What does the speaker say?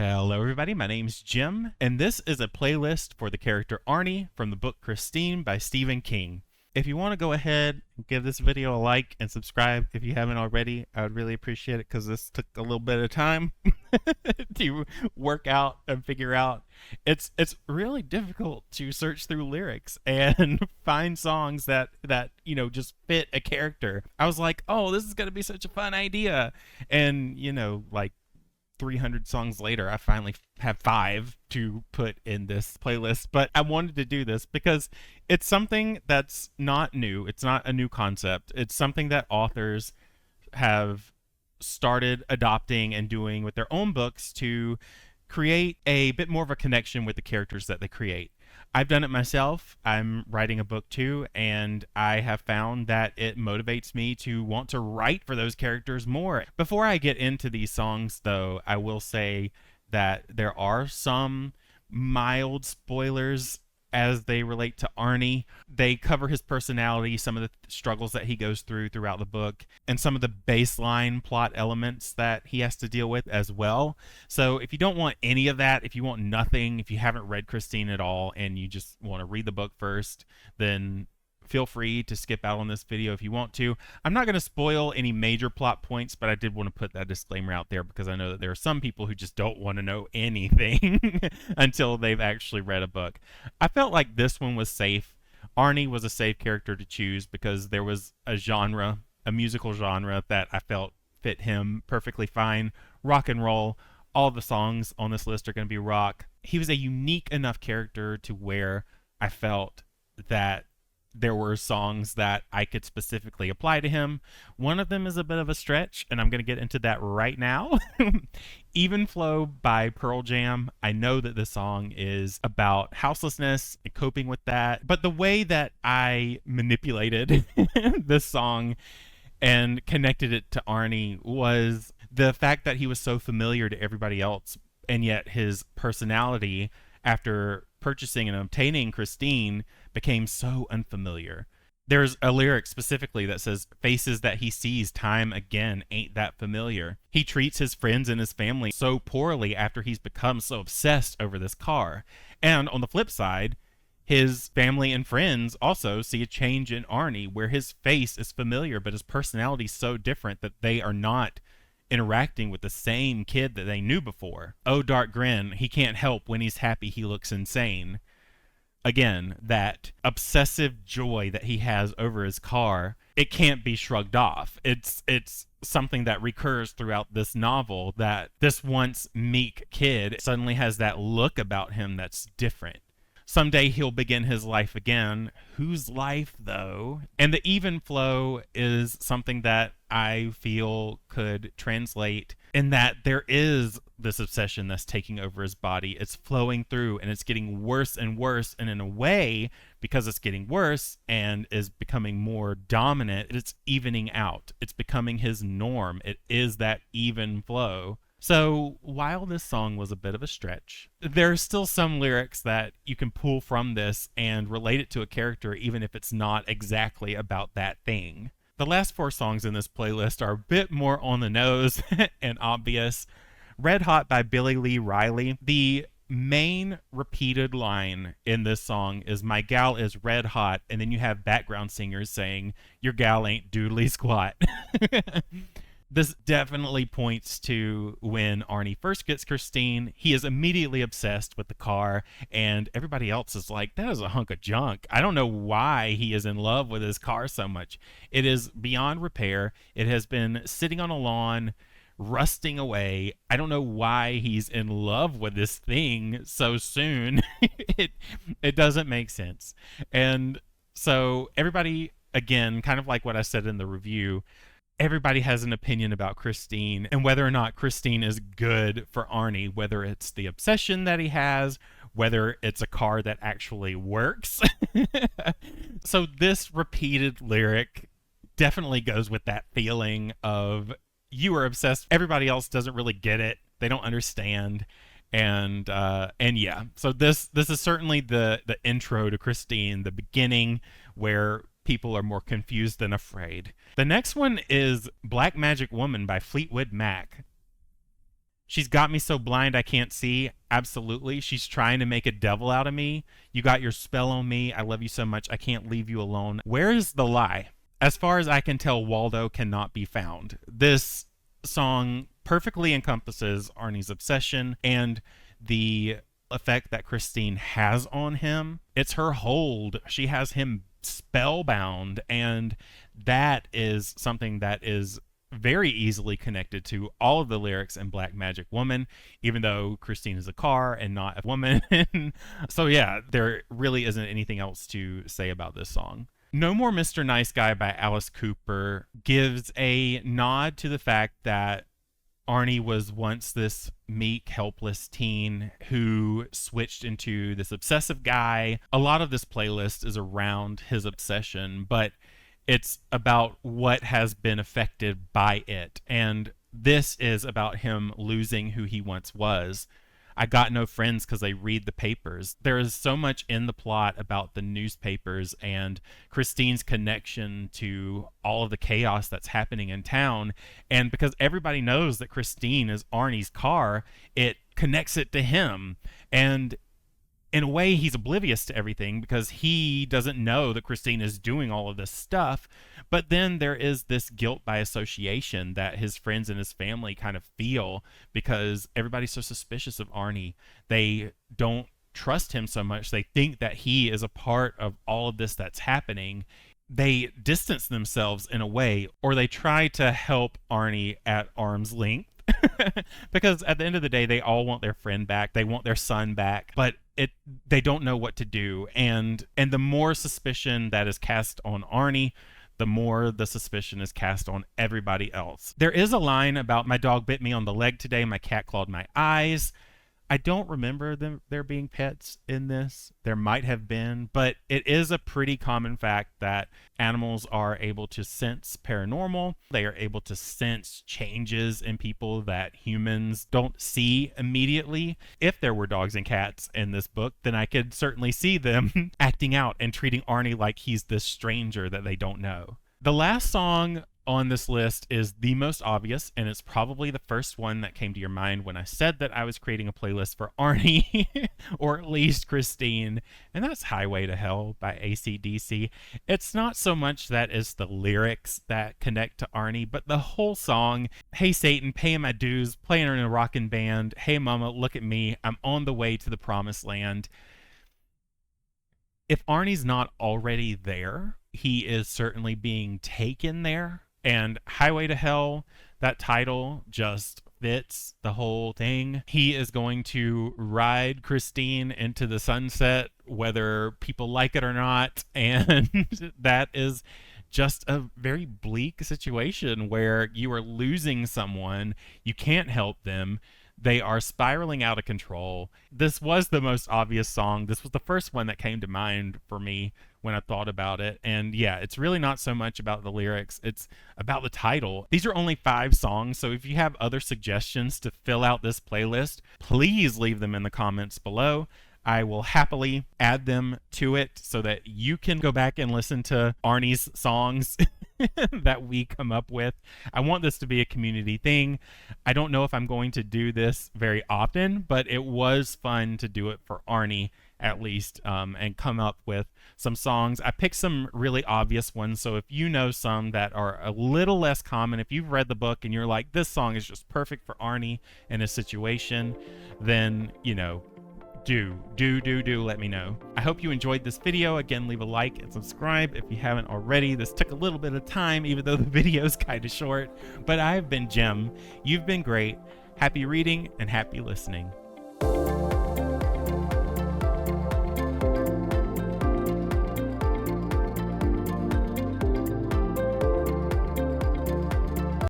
Hello everybody, my name's Jim, and this is a playlist for the character Arnie from the book Christine by Stephen King. If you want to go ahead and give this video a like and subscribe if you haven't already, I would really appreciate it because this took a little bit of time to work out and figure out. It's really difficult to search through lyrics and find songs that just fit a character. I was like, oh, this is going to be such a fun idea. And, like 300 songs later, I finally have 5 to put in this playlist. But I wanted to do this because it's something that's not new. It's not a new concept. It's something that authors have started adopting and doing with their own books to create a bit more of a connection with the characters that they create. I've done it myself. I'm writing a book too, and I have found that it motivates me to want to write for those characters more. Before I get into these songs, though, I will say that there are some mild spoilers as they relate to Arnie. They cover his personality, some of the struggles that he goes through throughout the book, and some of the baseline plot elements that he has to deal with as well. So if you don't want any of that, if you want nothing, if you haven't read Christine at all and you just want to read the book first, then feel free to skip out on this video if you want to. I'm not going to spoil any major plot points, but I did want to put that disclaimer out there because I know that there are some people who just don't want to know anything until they've actually read a book. I felt like this one was safe. Arnie was a safe character to choose because there was a genre, a musical genre that I felt fit him perfectly fine. Rock and roll. All the songs on this list are going to be rock. He was a unique enough character to where I felt that there were songs that I could specifically apply to him. One of them is a bit of a stretch, and I'm going to get into that right now. Even Flow by Pearl Jam. I know that this song is about houselessness and coping with that, but the way that I manipulated this song and connected it to Arnie was the fact that he was so familiar to everybody else, and yet his personality after purchasing and obtaining Christine became so unfamiliar. There's a lyric specifically that says, faces that he sees time again ain't that familiar. He treats his friends and his family so poorly after he's become so obsessed over this car. And on the flip side, his family and friends also see a change in Arnie where his face is familiar, but his personality is so different that they are not interacting with the same kid that they knew before. Oh, dark grin, he can't help when he's happy he looks insane. Again, that obsessive joy that he has over his car, it can't be shrugged off. It's something that recurs throughout this novel, that this once meek kid suddenly has that look about him that's different. Someday he'll begin his life again. Whose life, though? And the even flow is something that I feel could translate in that there is this obsession that's taking over his body. It's flowing through and it's getting worse and worse. And in a way, because it's getting worse and is becoming more dominant, it's evening out. It's becoming his norm. It is that even flow. So while this song was a bit of a stretch, there are still some lyrics that you can pull from this and relate it to a character even if it's not exactly about that thing. The last 4 songs in this playlist are a bit more on the nose and obvious. Red Hot by Billy Lee Riley. The main repeated line in this song is, my gal is red hot, and then you have background singers saying, your gal ain't doodly squat. This definitely points to when Arnie first gets Christine. He is immediately obsessed with the car, and everybody else is like, that is a hunk of junk. I don't know why he is in love with his car so much. It is beyond repair. It has been sitting on a lawn, rusting away. I don't know why he's in love with this thing so soon. It doesn't make sense. And so everybody, again, kind of like what I said in the review, everybody has an opinion about Christine and whether or not Christine is good for Arnie, whether it's the obsession that he has, whether it's a car that actually works. So this repeated lyric definitely goes with that feeling of you are obsessed. Everybody else doesn't really get it. They don't understand. And yeah, so this is certainly the intro to Christine, the beginning where people are more confused than afraid. The next one is Black Magic Woman by Fleetwood Mac. She's got me so blind I can't see. Absolutely. She's trying to make a devil out of me. You got your spell on me. I love you so much. I can't leave you alone. Where is the lie? As far as I can tell, Waldo cannot be found. This song perfectly encompasses Arnie's obsession and the effect that Christine has on him. It's her hold. She has him spellbound, and that is something that is very easily connected to all of the lyrics in Black Magic Woman, even though Christine is a car and not a woman. So yeah, there really isn't anything else to say about this song. No More Mr. Nice Guy by Alice Cooper gives a nod to the fact that Arnie was once this meek, helpless teen who switched into this obsessive guy. A lot of this playlist is around his obsession, but it's about what has been affected by it. And this is about him losing who he once was. I got no friends because they read the papers. There is so much in the plot about the newspapers and Christine's connection to all of the chaos that's happening in town. And because everybody knows that Christine is Arnie's car, it connects it to him. And in a way, he's oblivious to everything because he doesn't know that Christine is doing all of this stuff. But then there is this guilt by association that his friends and his family kind of feel because everybody's so suspicious of Arnie. They don't trust him so much. They think that he is a part of all of this that's happening. They distance themselves in a way, or they try to help Arnie at arm's length. Because at the end of the day, they all want their friend back. They want their son back, but they don't know what to do. And the more suspicion that is cast on Arnie, the more the suspicion is cast on everybody else. There is a line about my dog bit me on the leg today, my cat clawed my eyes. I don't remember there being pets in this. There might have been, but it is a pretty common fact that animals are able to sense paranormal. They are able to sense changes in people that humans don't see immediately. If there were dogs and cats in this book, then I could certainly see them acting out and treating Arnie like he's this stranger that they don't know. The last song on this list is the most obvious, and it's probably the first one that came to your mind when I said that I was creating a playlist for Arnie, or at least Christine, and that's Highway to Hell by AC/DC. It's not so much that it's the lyrics that connect to Arnie, but the whole song. Hey Satan, paying my dues, playing in a rockin' band. Hey mama, look at me, I'm on the way to the promised land. If Arnie's not already there, he is certainly being taken there. And Highway to Hell, that title just fits the whole thing. He is going to ride Christine into the sunset, whether people like it or not. And that is just a very bleak situation where you are losing someone. You can't help them. They are spiraling out of control. This was the most obvious song. This was the first one that came to mind for me when I thought about it. And yeah, it's really not so much about the lyrics. It's about the title. These are only 5 songs, so if you have other suggestions to fill out this playlist, please leave them in the comments below. I will happily add them to it so that you can go back and listen to Arnie's songs that we come up with. I want this to be a community thing. I don't know if I'm going to do this very often, but it was fun to do it for Arnie at least, and come up with some songs. I picked some really obvious ones, so if you know some that are a little less common, if you've read the book and you're like, this song is just perfect for Arnie in a situation, then, you know, do let me know. I hope you enjoyed this video. Again, leave a like and subscribe if you haven't already. This took a little bit of time, even though the video is kind of short, but I've been Jim. You've been great. Happy reading and happy listening.